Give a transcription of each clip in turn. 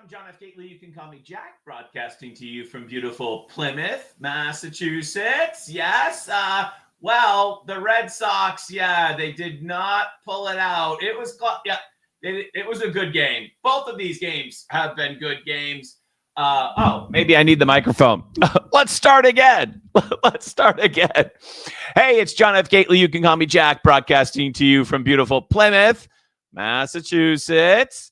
I'm John F. Gately. You can call me Jack, broadcasting to you from beautiful Plymouth, Massachusetts. Yes. Well, the Red Sox, they did not pull it out. It was, it was a good game. Both of these games have been good games. Maybe I need the microphone. Let's start again. Hey, it's John F. Gately. You can call me Jack, broadcasting to you from beautiful Plymouth, Massachusetts.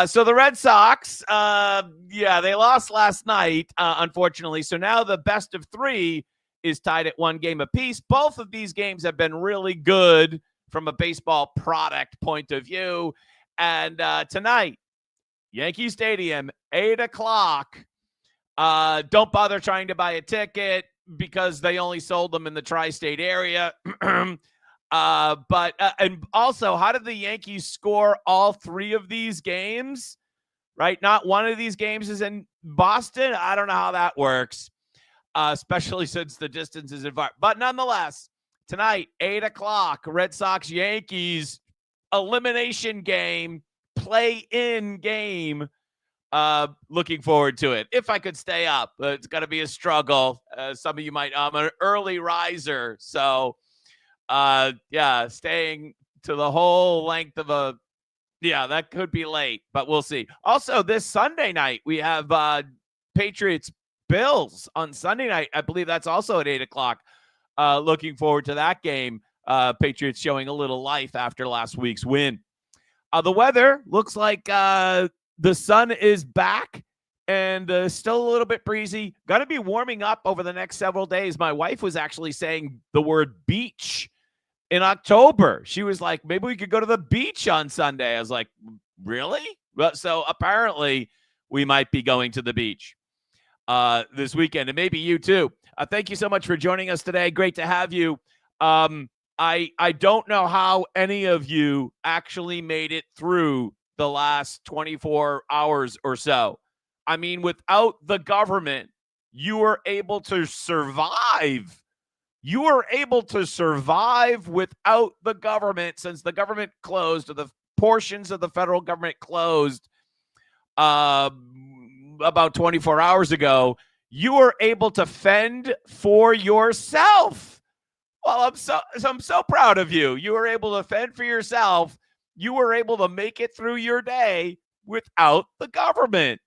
So the Red Sox, they lost last night, unfortunately. So now the best of three is tied at one game apiece. Both of these games have been really good from a baseball product point of view. And tonight, Yankee Stadium, 8 o'clock. Don't bother trying to buy a ticket because they only sold them in the tri-state area. And also, how did the Yankees score all three of these games? Right? Not one of these games is in Boston. I don't know how that works, especially since the distance is far. But nonetheless, tonight, 8 o'clock, Red Sox Yankees elimination game, play-in game. Looking forward to it. If I could stay up, it's going to be a struggle. Some of you might. I'm an early riser, so. Staying to the whole length of that could be late, but we'll see. Also, this Sunday night, we have Patriots Bills on Sunday night. I believe that's also at 8 o'clock. Looking forward to that game. Patriots showing a little life after last week's win. The weather looks like the sun is back and still a little bit breezy. Going to be warming up over the next several days. My wife was actually saying the word beach in October. She was like, maybe we could go to the beach on Sunday. I was like, really? Well, so apparently we might be going to the beach this weekend, and maybe you too. Thank you so much for joining us today. Great to have you. I don't know how any of you actually made it through the last 24 hours or so. I mean, without the government, you were able to survive. You were able to survive without the government, since the government closed, or the portions of the federal government closed about 24 hours ago. You were able to fend for yourself. Well, I'm so proud of you. You were able to fend for yourself. You were able to make it through your day without the government,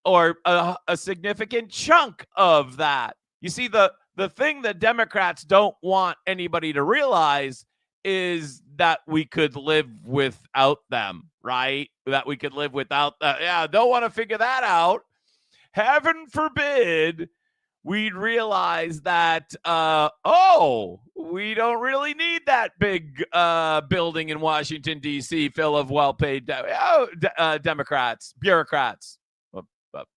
or a significant chunk of that. You see, the thing that Democrats don't want anybody to realize is that we could live without them, right? That we could live without that. Yeah, don't want to figure that out. Heaven forbid we'd realize that, we don't really need that big building in Washington, D.C. full of well-paid Democrats, bureaucrats.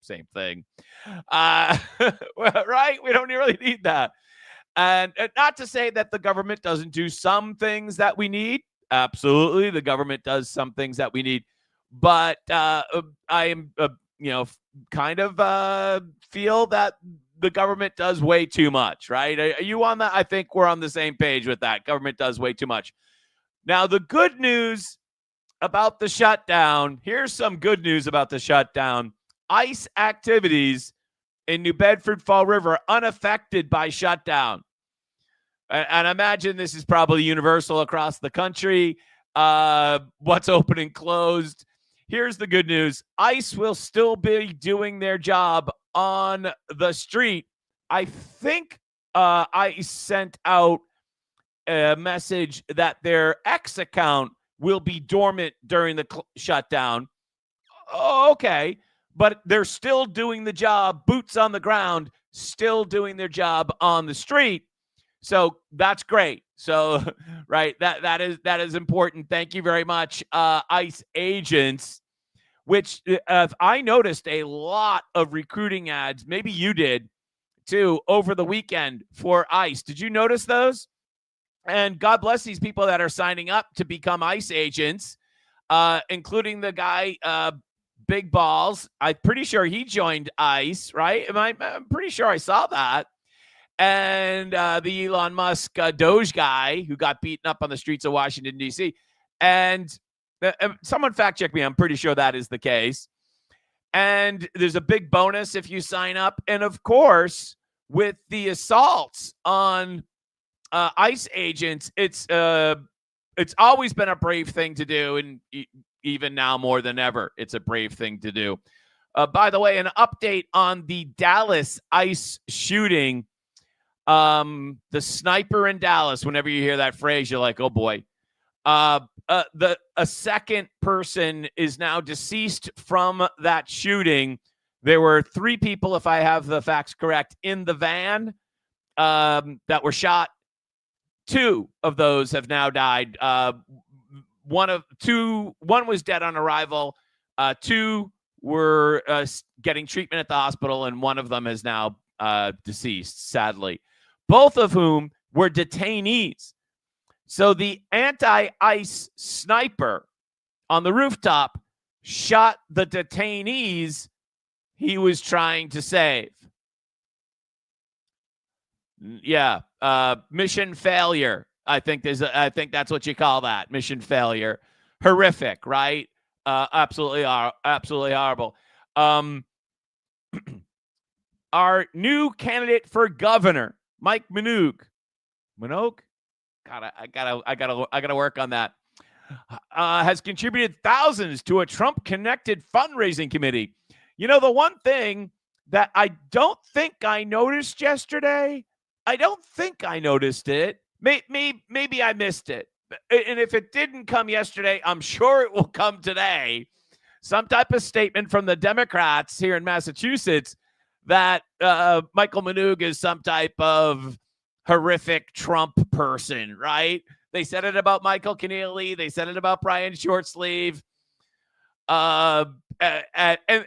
Same thing. Right? We don't really need that. And not to say that the government doesn't do some things that we need. Absolutely. The government does some things that we need. But I am, kind of feel that the government does way too much, right? Are you on that? I think we're on the same page with that. Government does way too much. Now, the good news about the shutdown, here's some good news about the shutdown. ICE activities in New Bedford, Fall River, unaffected by shutdown. And I imagine this is probably universal across the country. What's open and closed. Here's the good news. ICE will still be doing their job on the street. I think ICE sent out a message that their X account will be dormant during the shutdown. Okay. But they're still doing the job, boots on the ground, still doing their job on the street. So that's great. So, right, that is important. Thank you very much, ICE agents, which I noticed a lot of recruiting ads. Maybe you did too over the weekend for ICE. Did you notice those? And God bless these people that are signing up to become ICE agents, including the guy, Big Balls. I'm pretty sure he joined ICE, right? I'm pretty sure I saw that. And the Elon Musk Doge guy who got beaten up on the streets of Washington, D.C. And someone fact check me. I'm pretty sure that is the case. And there's a big bonus if you sign up. And of course, with the assaults on ICE agents, it's always been a brave thing to do, and even now more than ever, it's a brave thing to do. By the way, an update on the Dallas ICE shooting. The sniper in Dallas. Whenever you hear that phrase, you're like, oh boy. A second person is now deceased from that shooting. There were 3 people, if I have the facts correct, in the van that were shot. 2 of those have now died. One was dead on arrival. 2 were getting treatment at the hospital, and one of them is now deceased, sadly. Both of whom were detainees. So the anti-ICE sniper on the rooftop shot the detainees he was trying to save. Yeah, mission failure. I think that's what you call that, mission failure. Horrific, right? Absolutely horrible. Our new candidate for governor, Mike Minogue. God, I gotta work on that. Has contributed thousands to a Trump-connected fundraising committee. You know, the one thing that I don't think I noticed yesterday, I don't think I noticed it. Maybe I missed it. And if it didn't come yesterday, I'm sure it will come today. Some type of statement from the Democrats here in Massachusetts that Michael Minogue is some type of horrific Trump person, right? They said it about Michael Keneally. They said it about Brian Shortsleeve. And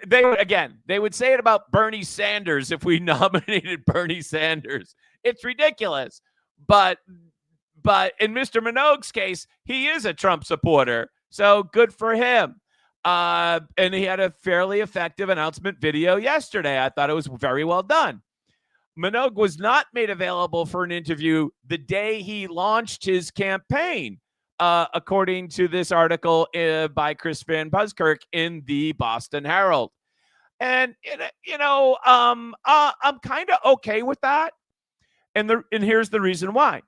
they would say it about Bernie Sanders if we nominated Bernie Sanders. It's ridiculous. But in Mr. Minogue's case, he is a Trump supporter. So good for him. And he had a fairly effective announcement video yesterday. I thought it was very well done. Minogue was not made available for an interview the day he launched his campaign, according to this article by Chris Van Buskirk in the Boston Herald. And, I'm kind of okay with that. And here's the reason why.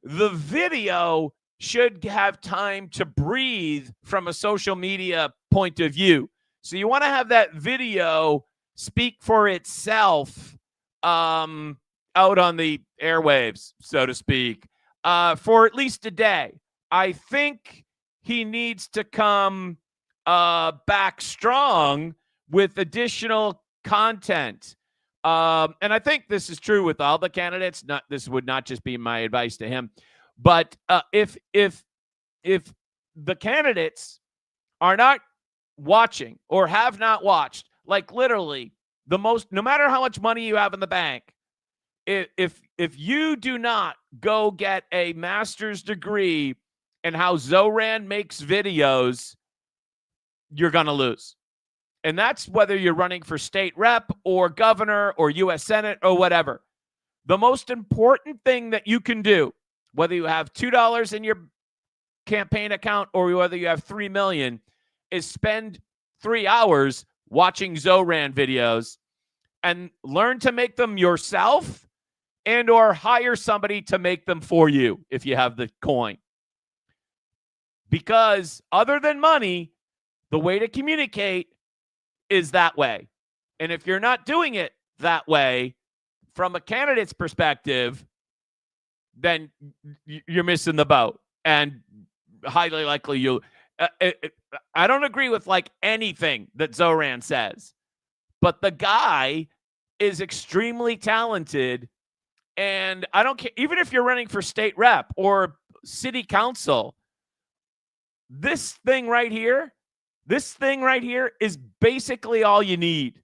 The video should have time to breathe from a social media point of view. So you want to have that video speak for itself out on the airwaves, so to speak, for at least a day. I think he needs to come back strong with additional content. And I think this is true with all the candidates. This would not just be my advice to him, but if the candidates are not watching or have not watched, like literally no matter how much money you have in the bank, if you do not go get a master's degree in how Zoran makes videos, you're going to lose. And that's whether you're running for state rep or governor or U.S. Senate or whatever. The most important thing that you can do, whether you have $2 in your campaign account or whether you have $3 million, is spend 3 hours watching Zoran videos and learn to make them yourself and or hire somebody to make them for you if you have the coin. Because other than money, the way to communicate is that way. And if you're not doing it that way from a candidate's perspective, then you're missing the boat. And highly likely you'll... I don't agree with like anything that Zoran says, but the guy is extremely talented. And I don't care, even if you're running for state rep or city council, this thing right here is basically all you need.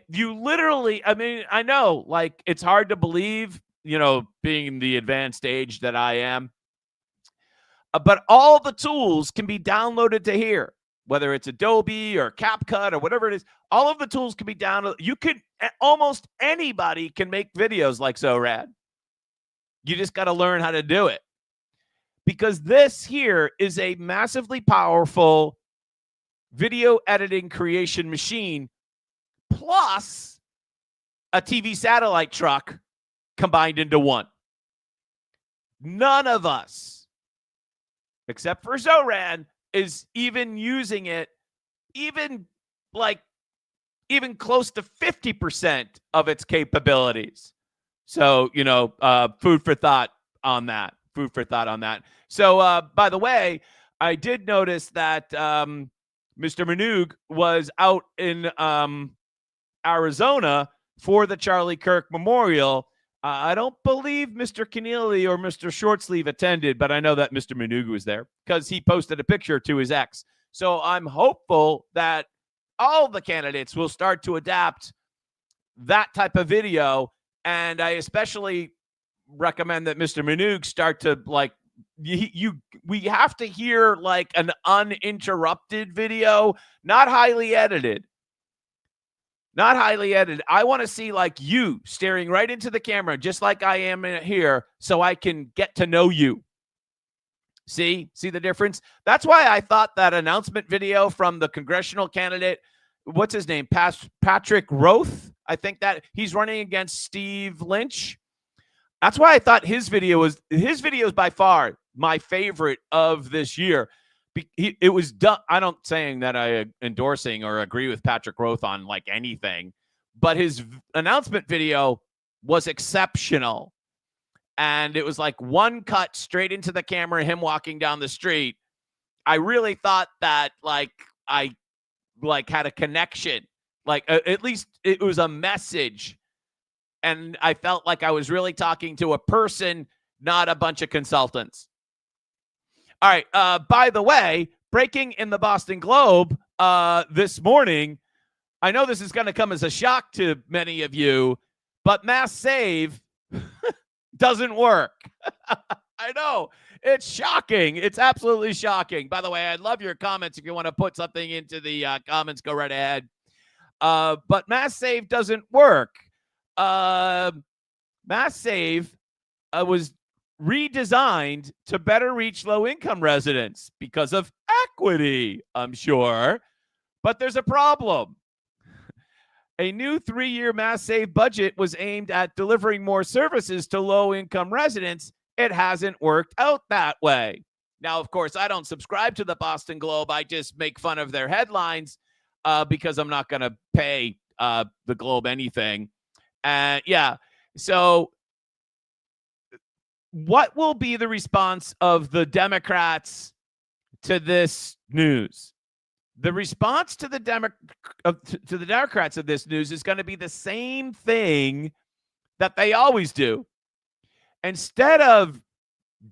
You literally, I mean, I know like it's hard to believe, being the advanced age that I am, but all the tools can be downloaded to here, whether it's Adobe or CapCut or whatever it is. All of the tools can be downloaded. You could, almost anybody can make videos like Zoran. You just got to learn how to do it. Because this here is a massively powerful video editing creation machine plus a TV satellite truck combined into one. None of us, except for Zoran, is even using it, even close to 50% of its capabilities. So, food for thought on that. So, by the way, I did notice that Mr. Manoog was out in Arizona for the Charlie Kirk Memorial. I don't believe Mr. Keneally or Mr. Shortsleeve attended, but I know that Mr. Manoog was there because he posted a picture to his ex. So I'm hopeful that all the candidates will start to adapt that type of video. And I especially recommend that Mr. Manoog start to we have to hear like an uninterrupted video, not highly edited. I want to see like you staring right into the camera, just like I am here, so I can get to know you. See the difference? That's why I thought that announcement video from the congressional candidate, what's his name? Patrick Roth. I think that he's running against Steve Lynch. That's why I thought his video is by far my favorite of this year. It was done. I'm not saying that I endorsing or agree with Patrick Roth on like anything, but his announcement video was exceptional. And it was like one cut straight into the camera, him walking down the street. I really thought that I had a connection, at least it was a message. And I felt like I was really talking to a person, not a bunch of consultants. All right. By the way, breaking in the Boston Globe this morning, I know this is going to come as a shock to many of you, but Mass Save doesn't work. I know. It's shocking. It's absolutely shocking. By the way, I'd love your comments. If you want to put something into the comments, go right ahead. But Mass Save doesn't work. Mass Save was redesigned to better reach low-income residents because of equity, I'm sure. But there's a problem. A new 3-year Mass Save budget was aimed at delivering more services to low-income residents. It hasn't worked out that way. Now, of course, I don't subscribe to the Boston Globe. I just make fun of their headlines because I'm not going to pay the Globe anything. So what will be the response of the Democrats to this news? The response to the Democrats of this news is going to be the same thing that they always do. Instead of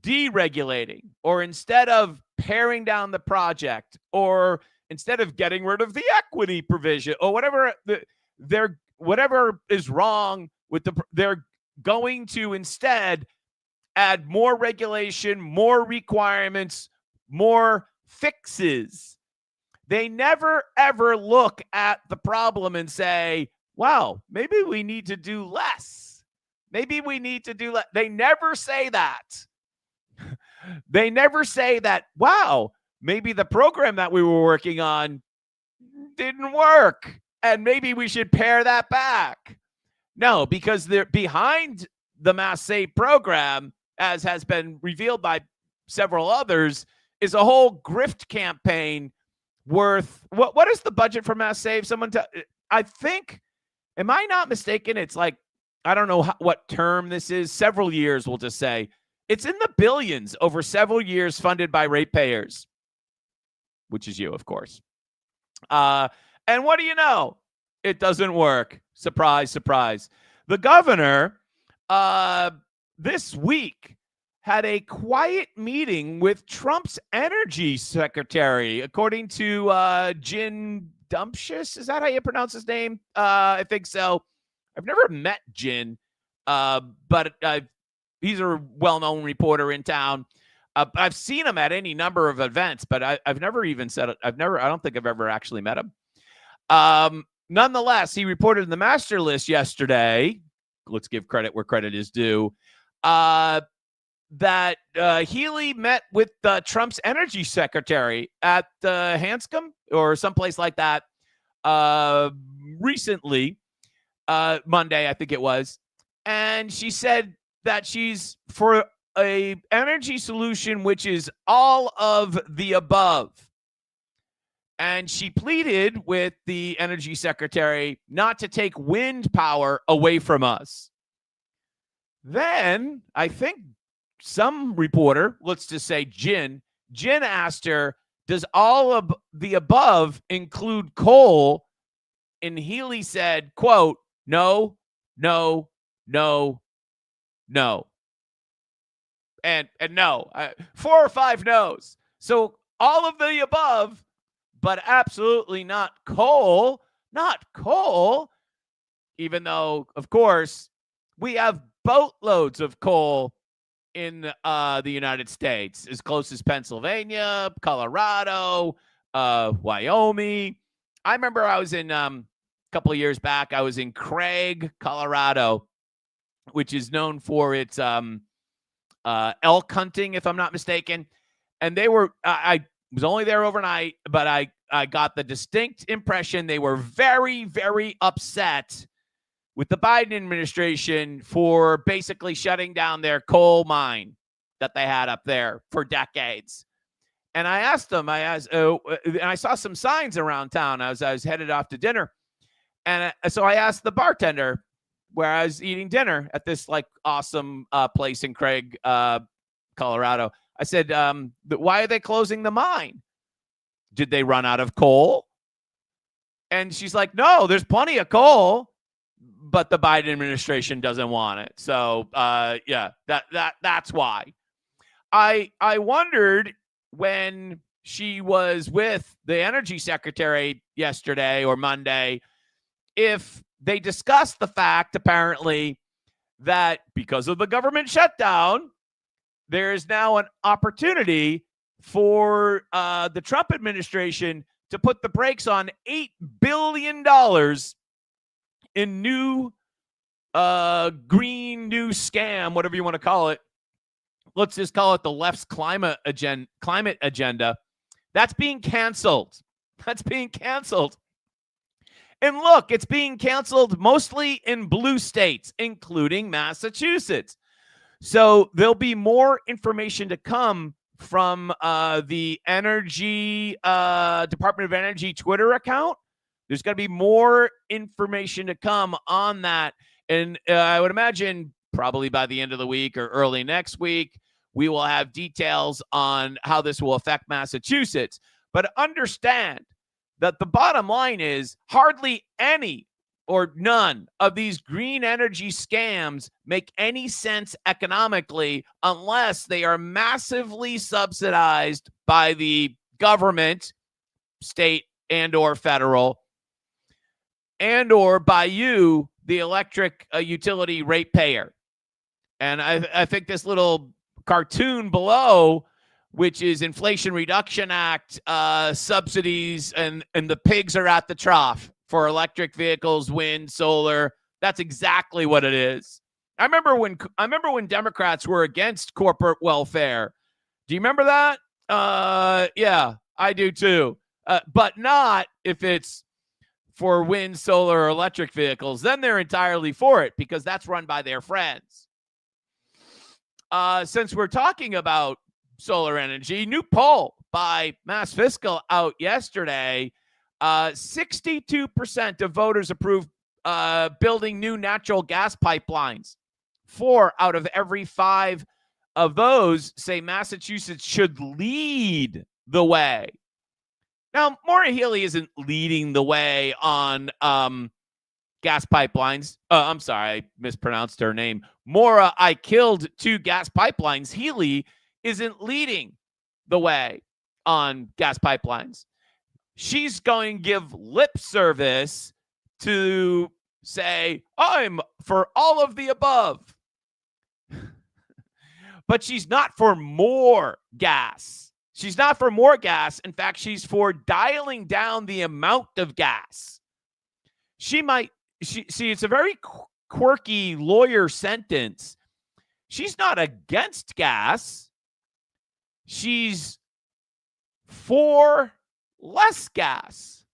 deregulating, or instead of paring down the project, or instead of getting rid of the equity provision, or whatever is wrong with they're going to instead add more regulation, more requirements, more fixes. They never, ever look at the problem and say, wow, maybe we need to do less. Maybe we need to do less. They never say that. They never say that, wow, maybe the program that we were working on didn't work, and maybe we should pare that back. No, because they're behind the Mass Save program, as has been revealed by several others, is a whole grift campaign worth what is the budget for Mass Save? I think, am I not mistaken? It's like, I don't know what term this is. Several years, we'll just say. It's in the billions over several years, funded by ratepayers, which is you, of course. And what do you know? It doesn't work. Surprise, surprise. The governor this week had a quiet meeting with Trump's energy secretary, according to Jin Dumptious. Is that how you pronounce his name? I think so. I've never met Jin, but he's a well-known reporter in town. I've seen him at any number of events, but I've never even said it. I don't think I've ever actually met him. Nonetheless, he reported in the master list yesterday. Let's give credit where credit is due. that Healy met with Trump's energy secretary at Hanscom or someplace like that recently, Monday, I think it was. And she said that she's for a energy solution which is all of the above. And she pleaded with the energy secretary not to take wind power away from us. Then I think some reporter, let's just say Jen asked her, does all of the above include coal? And Healy said, quote, no, no, no, no. And no, 4 or 5 no's. So all of the above, but absolutely not coal, even though, of course, we have boatloads of coal in the United States, as close as Pennsylvania, Colorado, Wyoming. I remember I was in a couple of years back, I was in Craig, Colorado, which is known for its elk hunting, if I'm not mistaken. And they were, I was only there overnight, but I got the distinct impression they were very, very upset with the Biden administration for basically shutting down their coal mine that they had up there for decades. And I asked them, and I saw some signs around town. I was headed off to dinner. And so I asked the bartender where I was eating dinner at this like awesome place in Craig, Colorado. I said, why are they closing the mine? Did they run out of coal? And she's like, no, there's plenty of coal, but the Biden administration doesn't want it. So, yeah, that's why. I wondered when she was with the energy secretary yesterday or Monday if they discussed the fact, apparently, that because of the government shutdown, there is now an opportunity for the Trump administration to put the brakes on $8 billion in new green new scam, whatever you want to call it. Let's just call it the left's climate agenda. That's being canceled. And look, it's being canceled mostly in blue states, including Massachusetts. So there'll be more information to come from the Energy Department of Energy Twitter account. There's going to be more information to come on that. And I would imagine probably by the end of the week or early next week, we will have details on how this will affect Massachusetts. But understand that the bottom line is hardly any or none of these green energy scams make any sense economically unless they are massively subsidized by the government, state and or federal, and or by you, the electric utility ratepayer. And I think this little cartoon below, which is Inflation Reduction Act subsidies, and the pigs are at the trough for electric vehicles, wind, solar. That's exactly what it is. I remember when Democrats were against corporate welfare. Do you remember that? Yeah, I do too. But not if it's for wind, solar, or electric vehicles. Then they're entirely for it because that's run by their friends. Since we're talking about solar energy, new poll by Mass Fiscal out yesterday, 62% of voters approve building new natural gas pipelines. 4 out of every 5 of those say Massachusetts should lead the way. Now, Maura Healey isn't leading the way on gas pipelines. I'm sorry, I mispronounced her name. Maura, I killed 2 gas pipelines. Healey isn't leading the way on gas pipelines. She's going to give lip service to say, I'm for all of the above. But she's not for more gas. She's not for more gas. In fact, she's for dialing down the amount of gas. See, it's a very quirky lawyer sentence. She's not against gas. She's for less gas.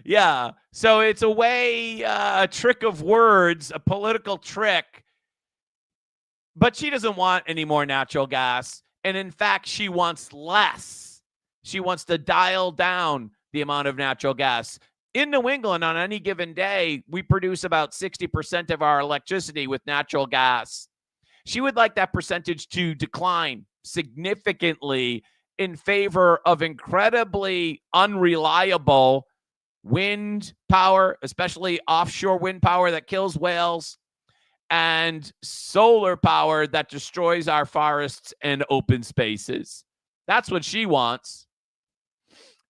Yeah. So it's a way, a trick of words, a political trick. But she doesn't want any more natural gas. And in fact, she wants less. She wants to dial down the amount of natural gas. In New England, on any given day, we produce about 60% of our electricity with natural gas. She would like that percentage to decline significantly in favor of incredibly unreliable wind power, especially offshore wind power that kills whales, and solar power that destroys our forests and open spaces. That's what she wants.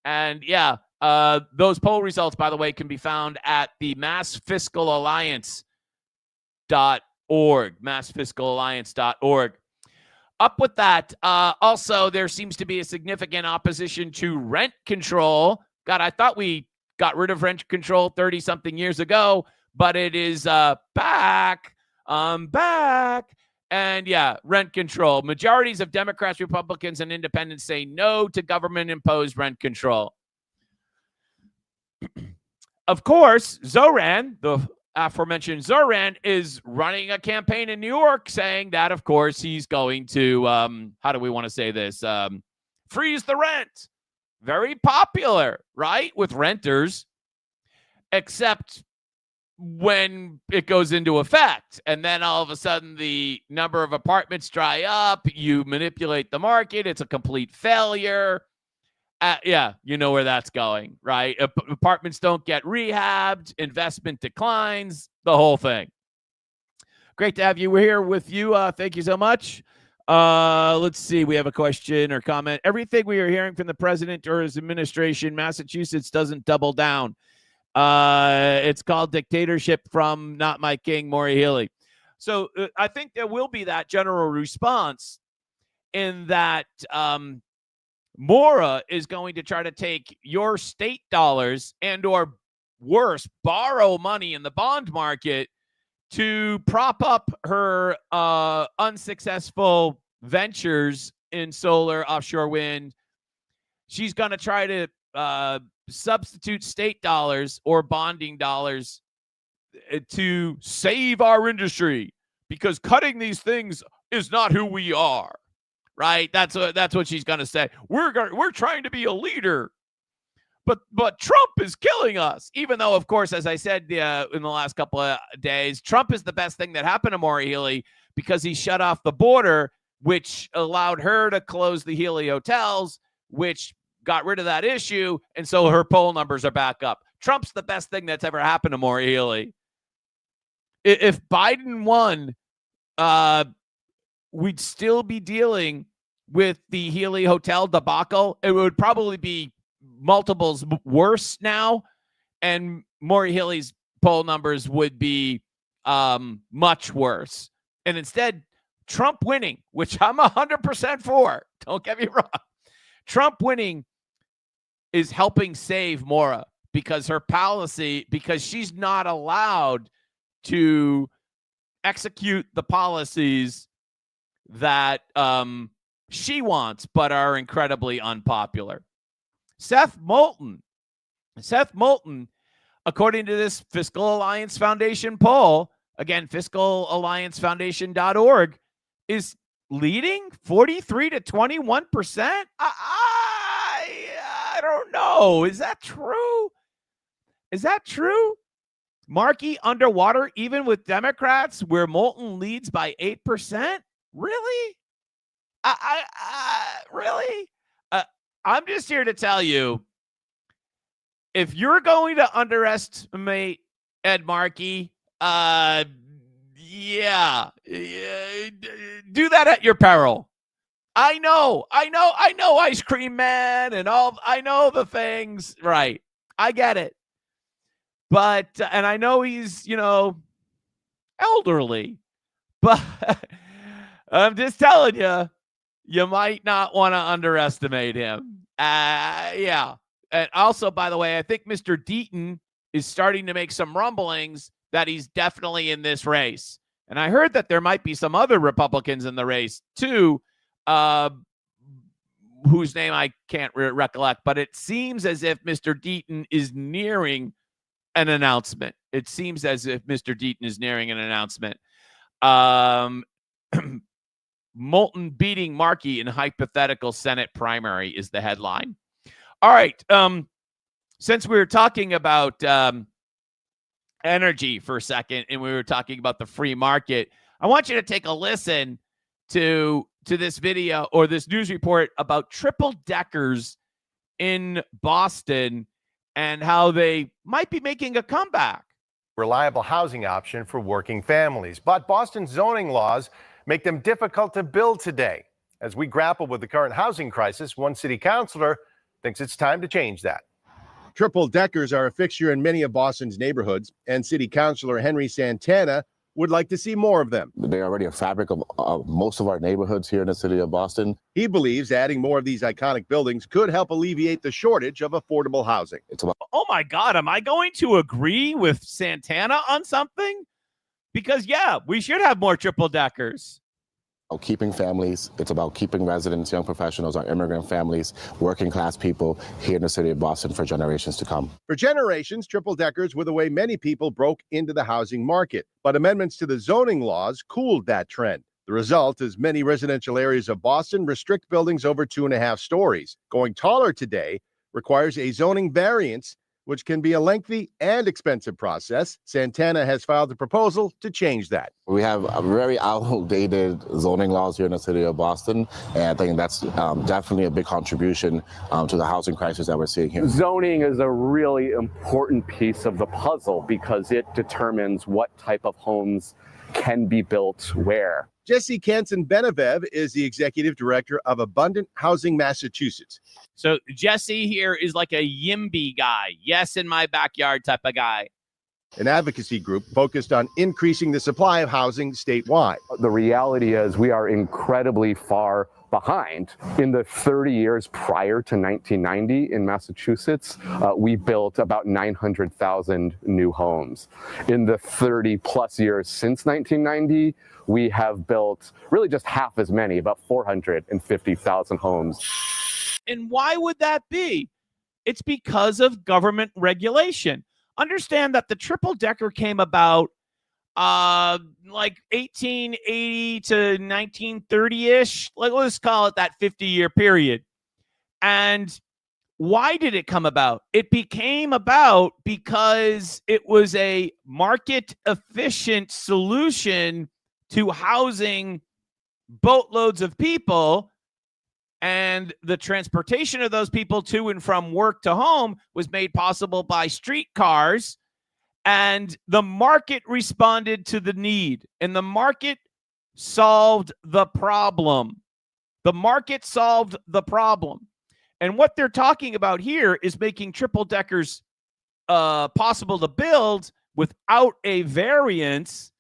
And yeah, those poll results, by the way, can be found at the massfiscalalliance.org, massfiscalalliance.org. Up with that, also, there seems to be a significant opposition to rent control. God, I thought we got rid of rent control 30-something years ago, but it is back. I'm back. And yeah, rent control. Majorities of Democrats, Republicans, and independents say no to government-imposed rent control. Of course, Zoran, the aforementioned Zoran, is running a campaign in New York saying that, of course, he's going to, how do we want to say this? Freeze the rent. Very popular, right, with renters, except when it goes into effect. And then all of a sudden, the number of apartments dry up. You manipulate the market. It's a complete failure. Yeah, you know where that's going, right? Apartments don't get rehabbed. Investment declines. The whole thing. Great to have you. We're here with you. Thank you so much. Let's see. We have a question or comment. Everything we are hearing from the president or his administration, Massachusetts doesn't double down. It's called dictatorship from Not My King, Maura Healey. So I think there will be that general response in that Maura is going to try to take your state dollars and or worse, borrow money in the bond market to prop up her unsuccessful ventures in solar, offshore wind. She's going to try to substitute state dollars or bonding dollars to save our industry, because cutting these things is not who we are, right? That's what she's going to say. We're trying to be a leader, but Trump is killing us. Even though, of course, as I said in the last couple of days, Trump is the best thing that happened to Maura Healey, because he shut off the border, which allowed her to close the Healey hotels, which got rid of that issue, and so her poll numbers are back up. Trump's the best thing that's ever happened to Maura Healey. If Biden won, we'd still be dealing with the Healey hotel debacle. It would probably be multiples worse now, and Maura Healey's poll numbers would be much worse. And instead, Trump winning, which I'm 100% for, don't get me wrong, Trump winning is helping save Maura, because her policy, because she's not allowed to execute the policies that she wants, but are incredibly unpopular. Seth Moulton, according to this Fiscal Alliance Foundation poll, again, fiscalalliancefoundation.org, is leading 43 to 21%. I don't know. Is that true? Markey underwater, even with Democrats, where Moulton leads by 8%? Really? Really? I'm just here to tell you, if you're going to underestimate Ed Markey, yeah, do that at your peril. I know, Ice Cream Man and all. I know the things, right? I get it. But, and I know he's, elderly, but I'm just telling you, you might not want to underestimate him. Yeah. And also, by the way, I think Mr. Deaton is starting to make some rumblings that he's definitely in this race. And I heard that there might be some other Republicans in the race too, whose name I can't recollect, but it seems as if Mr. Deaton is nearing an announcement. It seems as if Mr. Deaton is nearing an announcement. Moulton beating Markey in hypothetical Senate primary is the headline. All right. Since we were talking about energy for a second and we were talking about the free market, I want you to take a listen to this video or this news report about triple deckers in Boston and how they might be making a comeback. Reliable housing option for working families. But Boston's zoning laws make them difficult to build today. As we grapple with the current housing crisis, one city councilor thinks it's time to change that. Triple deckers are a fixture in many of Boston's neighborhoods, and City Councilor Henry Santana would like to see more of them. They're already a fabric of most of our neighborhoods here in the city of Boston. He believes adding more of these iconic buildings could help alleviate the shortage of affordable housing. Oh my God, am I going to agree with Santana on something? Because, yeah, we should have more triple deckers. Keeping families, it's about keeping residents, young professionals, our immigrant families, working class people here in the city of Boston for generations to come. For generations, triple deckers were the way many people broke into the housing market. But amendments to the zoning laws cooled that trend. The result is many residential areas of Boston restrict buildings over 2.5 stories. Going taller today requires a zoning variance, which can be a lengthy and expensive process. Santana has filed a proposal to change that. We have a very outdated zoning laws here in the city of Boston, and I think that's definitely a big contribution to the housing crisis that we're seeing here. Zoning is a really important piece of the puzzle because it determines what type of homes can be built where. Jesse Kanson-Benevev is the executive director of Abundant Housing Massachusetts. So Jesse here is like a YIMBY guy. Yes, in my backyard type of guy. An advocacy group focused on increasing the supply of housing statewide. The reality is we are incredibly far behind. In the 30 years prior to 1990 in Massachusetts, we built about 900,000 new homes. In the 30 plus years since 1990, we have built really just half as many, about 450,000 homes. And why would that be? It's because of government regulation. Understand that the triple decker came about like 1880 to 1930-ish. Like, let's call it that 50-year period. And why did it come about? It became about because it was a market-efficient solution to housing boatloads of people, and the transportation of those people to and from work to home was made possible by streetcars, and the market responded to the need, and the market solved the problem. The market solved the problem. And what they're talking about here is making triple deckers possible to build without a variance,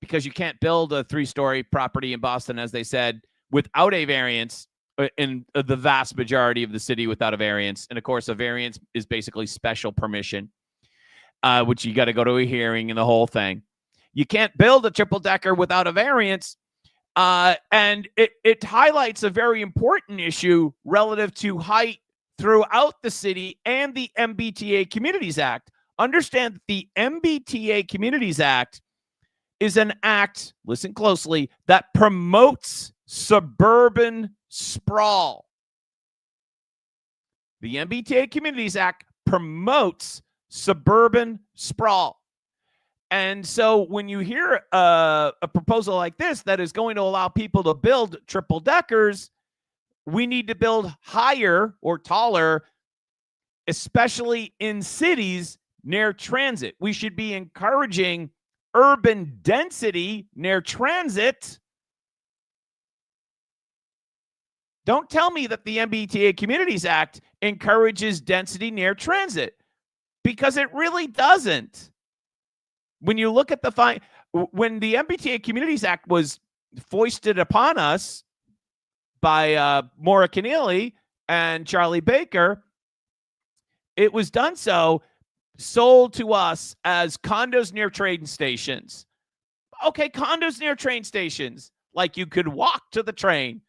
because you can't build a 3-story property in Boston, as they said, without a variance in the vast majority of the city without a variance. And of course, a variance is basically special permission, which you got to go to a hearing and the whole thing. You can't build a triple decker without a variance. And it highlights a very important issue relative to height throughout the city and the MBTA Communities Act. Understand that the MBTA Communities Act is an act, listen closely, that promotes suburban sprawl. The MBTA Communities Act promotes suburban sprawl. And so when you hear a proposal like this that is going to allow people to build triple deckers, we need to build higher or taller, especially in cities near transit. We should be encouraging urban density near transit. Don't tell me that the MBTA Communities Act encourages density near transit, because it really doesn't. When you look at when the MBTA Communities Act was foisted upon us by Maura Keneally and Charlie Baker, it was done so sold to us as condos near train stations. Okay, condos near train stations, like you could walk to the train.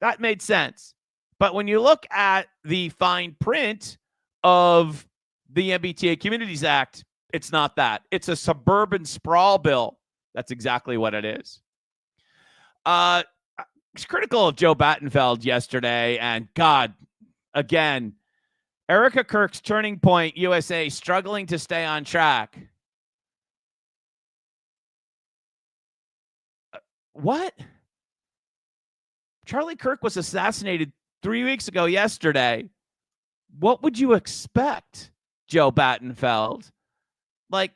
That made sense. But when you look at the fine print of the MBTA Communities Act, it's not that. It's a suburban sprawl bill. That's exactly what it is. I was critical of Joe Battenfeld yesterday, and God, again, Erica Kirk's Turning Point USA struggling to stay on track. What? Charlie Kirk was assassinated 3 weeks ago yesterday. What would you expect, Joe Battenfeld? Like,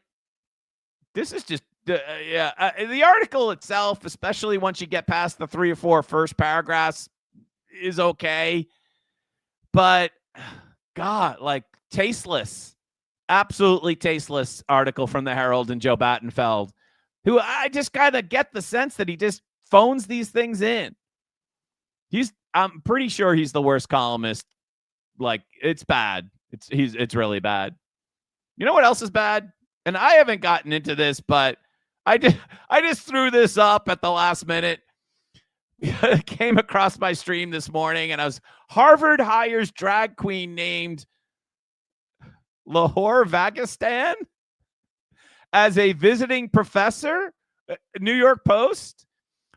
this is just, the article itself, especially once you get past the 3 or 4 first paragraphs, is okay. But, God, like, tasteless, absolutely tasteless article from the Herald and Joe Battenfeld, who I just kind of get the sense that he just phones these things in. I'm pretty sure he's the worst columnist. Like, it's bad. It's really bad. You know what else is bad? And I haven't gotten into this, but I just threw this up at the last minute. It came across my stream this morning, and I was Harvard hires drag queen named Lahore Vagistan as a visiting professor. New York Post.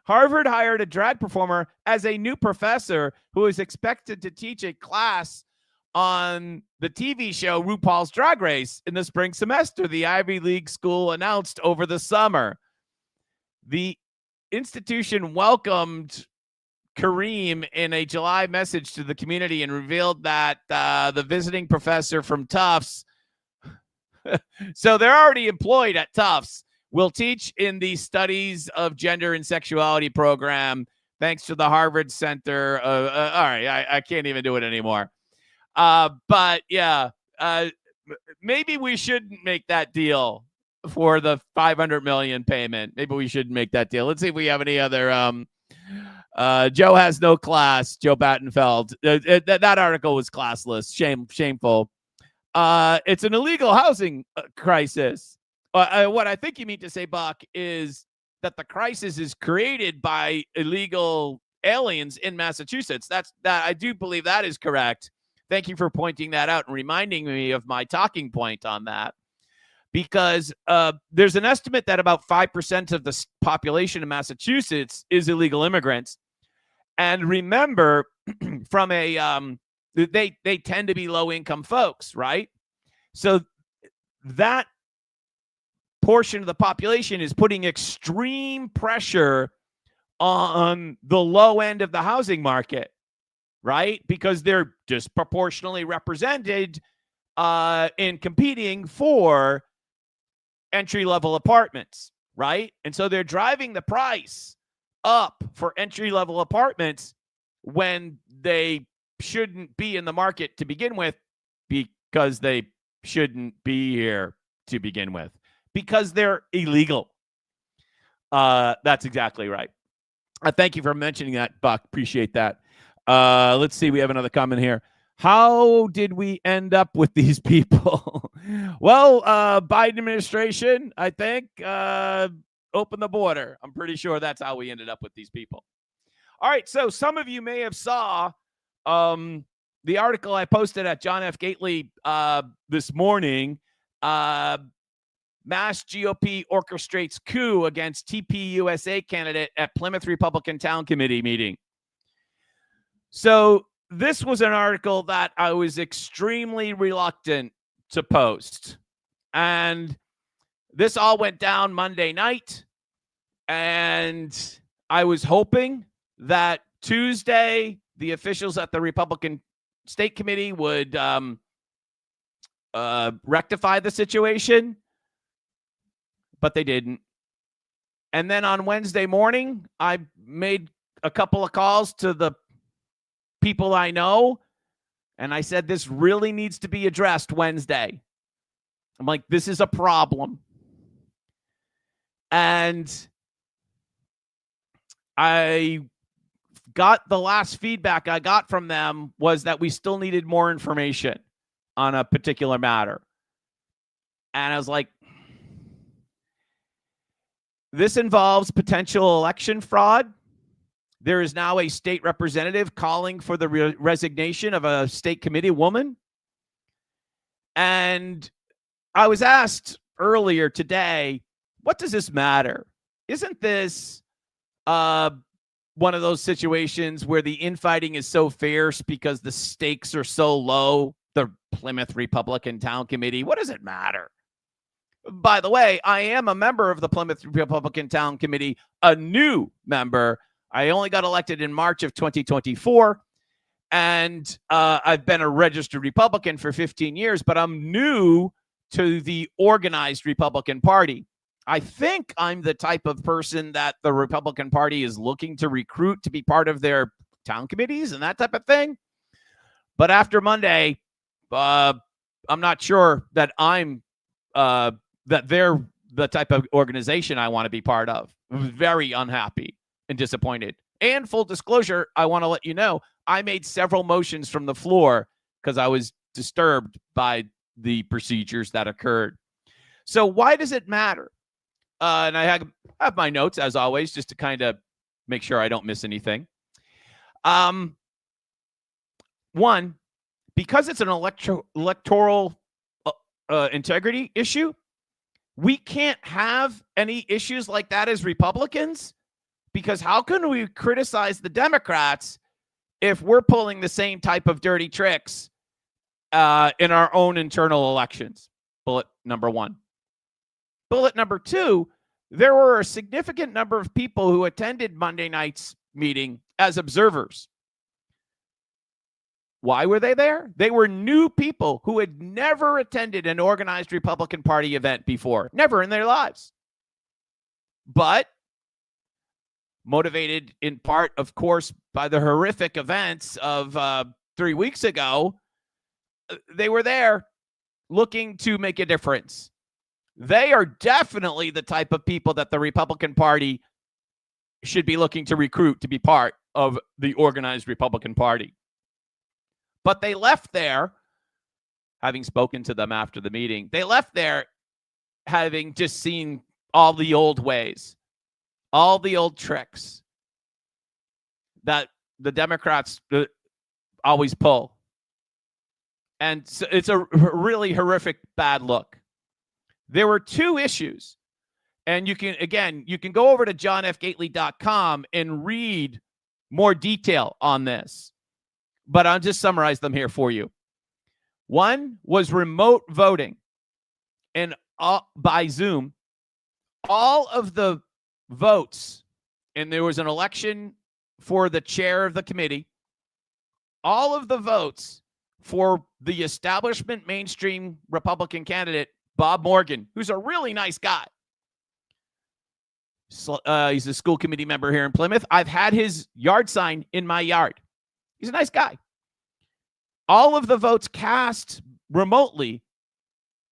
Harvard hired a drag performer as a new professor who is expected to teach a class on the TV show RuPaul's Drag Race in the spring semester, the Ivy League school announced over the summer. The institution welcomed Kareem in a July message to the community and revealed that the visiting professor from Tufts, so they're already employed at Tufts, will teach in the Studies of Gender and Sexuality program, thanks to the Harvard Center. All right, I can't even do it anymore. But yeah, maybe we shouldn't make that deal for the $500 million payment. Maybe we shouldn't make that deal. Let's see if we have any other. Joe has no class. Joe Battenfeld. That article was classless. Shameful. It's an illegal housing crisis. What I think you mean to say, Buck, is that the crisis is created by illegal aliens in Massachusetts. That I do believe that is correct. Thank you for pointing that out and reminding me of my talking point on that. Because there's an estimate that about 5% of the population of Massachusetts is illegal immigrants. And remember, from they tend to be low-income folks, right? So that portion of the population is putting extreme pressure on the low end of the housing market, right? Because they're disproportionately represented in competing for entry-level apartments, right? And so they're driving the price up for entry-level apartments when they shouldn't be in the market to begin with, because they shouldn't be here to begin with, because they're illegal. That's exactly right. Thank you for mentioning that, Buck. Appreciate that. Let's see. We have another comment here. How did we end up with these people? Well, Biden administration, I think, opened the border. I'm pretty sure that's how we ended up with these people. All right. So some of you may have saw the article I posted at John F. Gately this morning. Mass GOP orchestrates coup against TPUSA candidate at Plymouth Republican Town Committee meeting. So this was an article that I was extremely reluctant to post. And this all went down Monday night. And I was hoping that Tuesday, the officials at the Republican State Committee would rectify the situation. But they didn't. And then on Wednesday morning, I made a couple of calls to the people I know, and I said, this really needs to be addressed Wednesday. I'm like, this is a problem. And I got the last feedback I got from them was that we still needed more information on a particular matter. And I was like, this involves potential election fraud. There is now a state representative calling for the resignation of a state committee woman. And I was asked earlier today, what does this matter? Isn't this one of those situations where the infighting is so fierce because the stakes are so low? The Plymouth Republican Town Committee, what does it matter? By the way, I am a member of the Plymouth Republican Town Committee, a new member. I only got elected in March of 2024, and I've been a registered Republican for 15 years, but I'm new to the organized Republican Party. I think I'm the type of person that the Republican Party is looking to recruit to be part of their town committees and that type of thing. But after Monday, I'm not sure that that they're the type of organization I want to be part of. I was very unhappy and disappointed. And full disclosure, I want to let you know, I made several motions from the floor because I was disturbed by the procedures that occurred. So why does it matter? And I have my notes, as always, just to kind of make sure I don't miss anything. One, because it's an electoral integrity issue, we can't have any issues like that as Republicans, because how can we criticize the Democrats if we're pulling the same type of dirty tricks in our own internal elections? Bullet number one. Bullet number two, there were a significant number of people who attended Monday night's meeting as observers. Why were they there? They were new people who had never attended an organized Republican Party event before, never in their lives. But motivated in part, of course, by the horrific events of 3 weeks ago, they were there looking to make a difference. They are definitely the type of people that the Republican Party should be looking to recruit to be part of the organized Republican Party. But they left there, having spoken to them after the meeting, they left there having just seen all the old ways, all the old tricks that the Democrats always pull. And so it's a really horrific, bad look. There were two issues. And you can go over to johnfgately.com and read more detail on this. But I'll just summarize them here for you. One was remote voting. And by Zoom, all of the votes, and there was an election for the chair of the committee, all of the votes for the establishment mainstream Republican candidate, Bob Morgan, who's a really nice guy. He's a school committee member here in Plymouth. I've had his yard sign in my yard. He's a nice guy. All of the votes cast remotely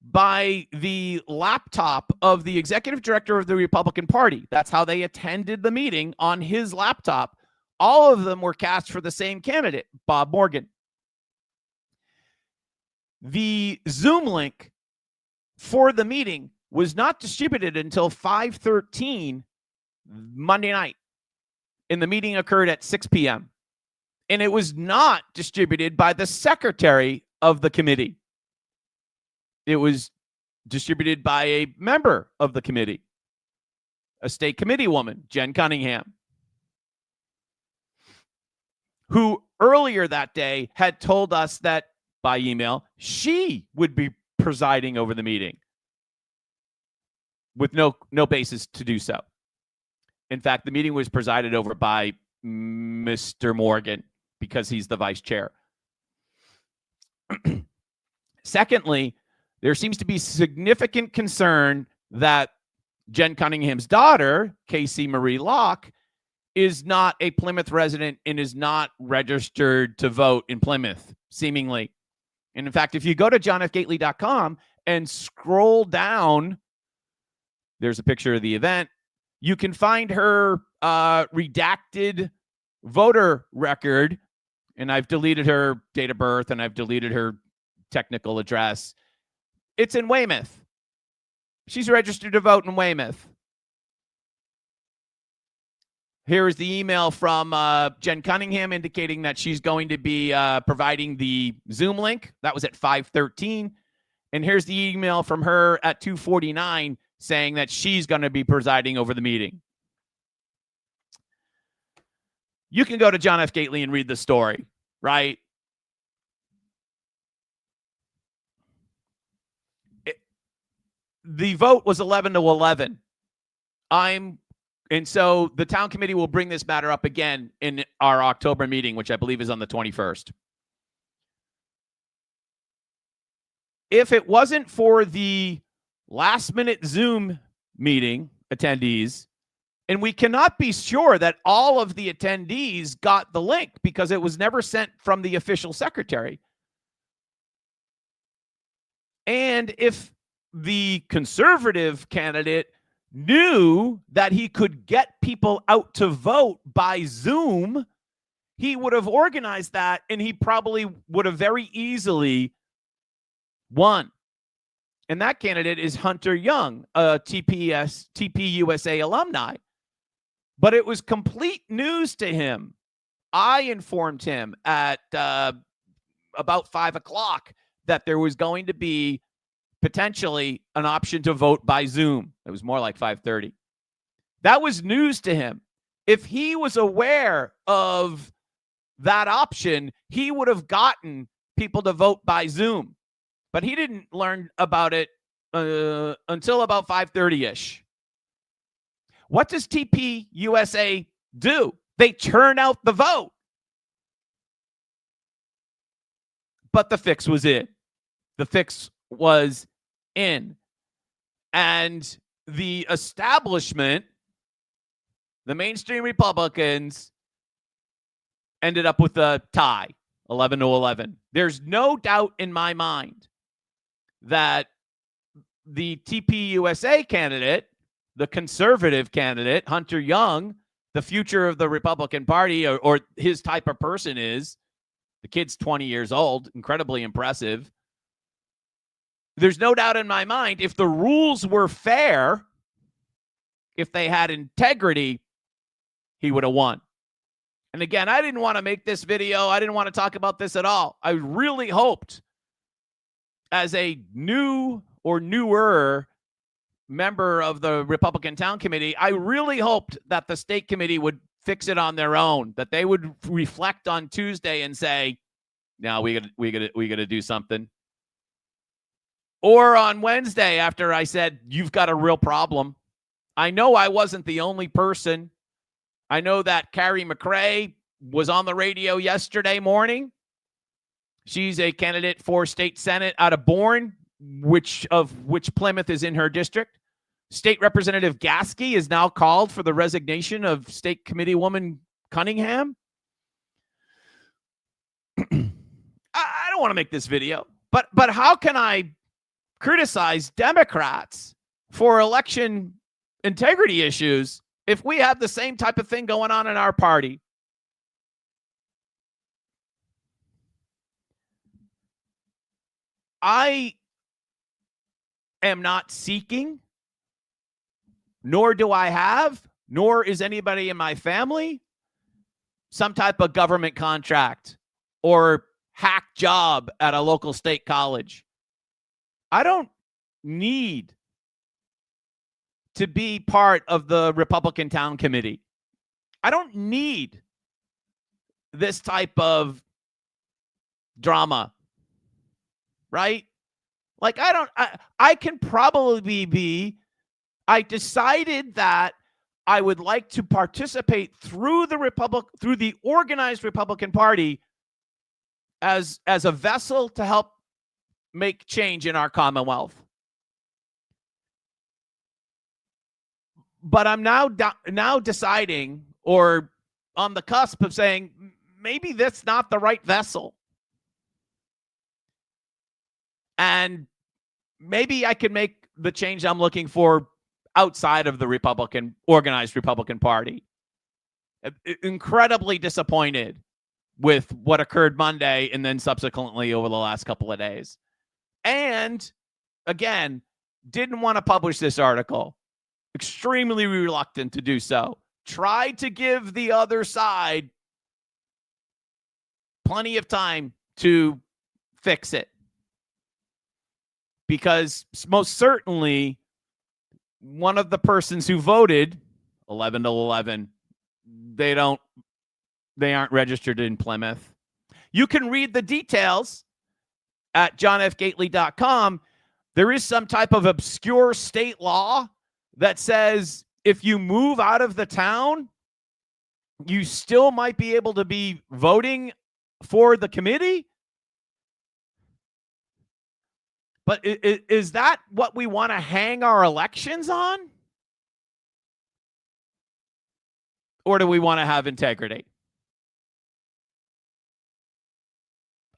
by the laptop of the executive director of the Republican Party. That's how they attended the meeting, on his laptop. All of them were cast for the same candidate, Bob Morgan. The Zoom link for the meeting was not distributed until 5:13 Monday night, and the meeting occurred at 6 p.m. And it was not distributed by the secretary of the committee. It was distributed by a member of the committee, a state committee woman, Jen Cunningham, who earlier that day had told us that by email she would be presiding over the meeting with no basis to do so. In fact, the meeting was presided over by Mr. Morgan because he's the vice chair. Secondly, there seems to be significant concern that Jen Cunningham's daughter, Casey Marie Locke, is not a Plymouth resident and is not registered to vote in Plymouth, seemingly. And in fact, if you go to johnfgately.com and scroll down, there's a picture of the event. You can find her redacted voter record, and I've deleted her date of birth and I've deleted her technical address. It's in Weymouth. She's registered to vote in Weymouth. Here is the email from Jen Cunningham indicating that she's going to be providing the Zoom link. That was at 5:13. And here's the email from her at 2:49 saying that she's going to be presiding over the meeting. You can go to John F. Gately and read the story, right? The vote was 11-11. And so the town committee will bring this matter up again in our October meeting, which I believe is on the 21st. If it wasn't for the last-minute Zoom meeting attendees, and we cannot be sure that all of the attendees got the link because it was never sent from the official secretary. And if the conservative candidate knew that he could get people out to vote by Zoom, he would have organized that, and he probably would have very easily won. And that candidate is Hunter Young, a TPUSA alumni. But it was complete news to him. I informed him at about 5 o'clock that there was going to be potentially an option to vote by Zoom. It was more like 5:30. That was news to him. If he was aware of that option, he would have gotten people to vote by Zoom. But he didn't learn about it until about 5:30-ish. What does TPUSA do? They turn out the vote. But the fix was in. The fix was in. And the establishment, the mainstream Republicans, ended up with a tie, 11-11. There's no doubt in my mind that the TPUSA candidate, the conservative candidate, Hunter Young, the future of the Republican Party, or his type of person is, the kid's 20 years old, incredibly impressive. There's no doubt in my mind, if the rules were fair, if they had integrity, he would have won. And again, I didn't want to make this video. I didn't want to talk about this at all. I really hoped, as a new or newer member of the Republican Town Committee, I really hoped that the state committee would fix it on their own, that they would reflect on Tuesday and say, no, we gotta do something. Or on Wednesday, after I said, you've got a real problem. I know I wasn't the only person. I know that Carrie McRae was on the radio yesterday morning. She's a candidate for state senate out of Bourne, which Plymouth is in her district. State Representative Gasky is now called for the resignation of State Committee Woman Cunningham. I don't want to make this video, but how can I criticize Democrats for election integrity issues if we have the same type of thing going on in our party? I am not seeking, nor do I have, nor is anybody in my family, some type of government contract or hack job at a local state college. I don't need to be part of the Republican Town Committee. I don't need this type of drama, right? Like, I can probably be, I decided that I would like to participate through the organized Republican Party as a vessel to help make change in our Commonwealth. But I'm now deciding, or on the cusp of saying, maybe that's not the right vessel. And maybe I can make the change I'm looking for outside of the organized Republican Party. Incredibly disappointed with what occurred Monday and then subsequently over the last couple of days. And again, didn't want to publish this article. Extremely reluctant to do so. Tried to give the other side plenty of time to fix it. Because most certainly one of the persons who voted 11 to 11, they aren't registered in Plymouth. You can read the details at johnfgately.com. There is some type of obscure state law that says if you move out of the town, you still might be able to be voting for the committee. But is that what we want to hang our elections on? Or do we want to have integrity?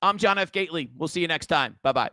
I'm John F. Gately. We'll see you next time. Bye-bye.